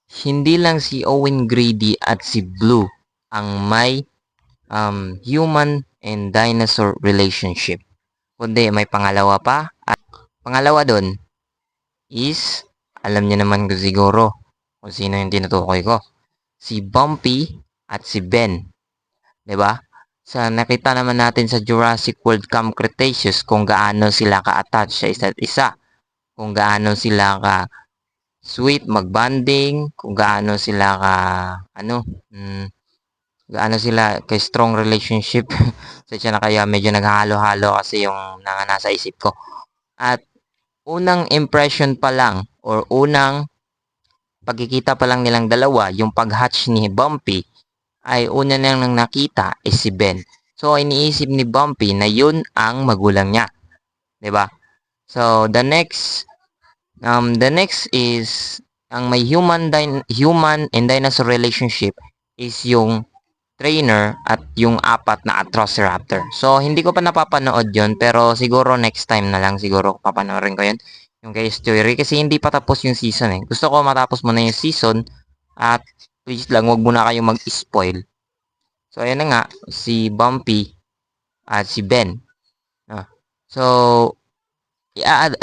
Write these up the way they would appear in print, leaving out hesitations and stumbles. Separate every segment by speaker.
Speaker 1: hindi lang si Owen Grady at si Blue ang may human and dinosaur relationship, kundi may pangalawa pa. At pangalawa doon is, alam niyo naman ko siguro kung sino yung tinutukoy ko. Si Bumpy at si Ben. 'Di ba? Sa nakita naman natin sa Jurassic World Camp Cretaceous kung gaano sila ka-attach sa isa't isa, kung gaano sila ka sweet mag-bonding, kung gaano sila ka ano, gaano sila ka strong relationship. Sadya na kaya medyo naghahalo-halo kasi yung nasa isip ko. At unang impression pa lang or unang pagkikita pa lang nilang dalawa, yung pag-hatch ni Bumpy, ay una nang nakita is si Ben. So iniisip ni Bumpy na yun ang magulang niya, 'di ba? So the next is ang may human and dinosaur relationship is yung trainer at yung apat na Atrociraptor. So hindi ko pa napapanood yon, pero siguro next time na lang siguro papanoorin ko yun. Yung kay Stewie kasi hindi pa tapos yung season eh. Gusto ko matapos muna yung season at please lang wag muna kayo mag-spoil. So ayan na nga si Bumpy at si Ben. So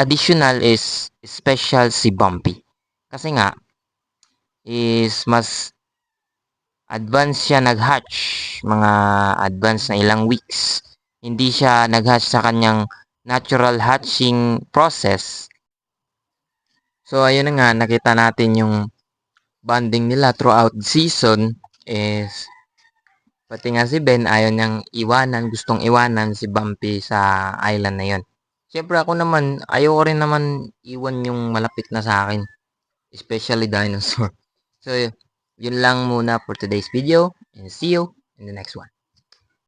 Speaker 1: additional is special si Bumpy. Kasi nga is mas advance siya nag-hatch, mga advance na ilang weeks. Hindi siya nag-hatch sa kanyang natural hatching process. So ayun na nga, nakita natin yung bonding nila throughout the season is pati nga si Ben ayaw niyang iwanan, gustong iwanan si Bumpy sa island na yon. Siyempre ako naman, ayaw rin naman iwan yung malapit na sa akin, especially dinosaur. So yun lang muna for today's video and see you in the next one.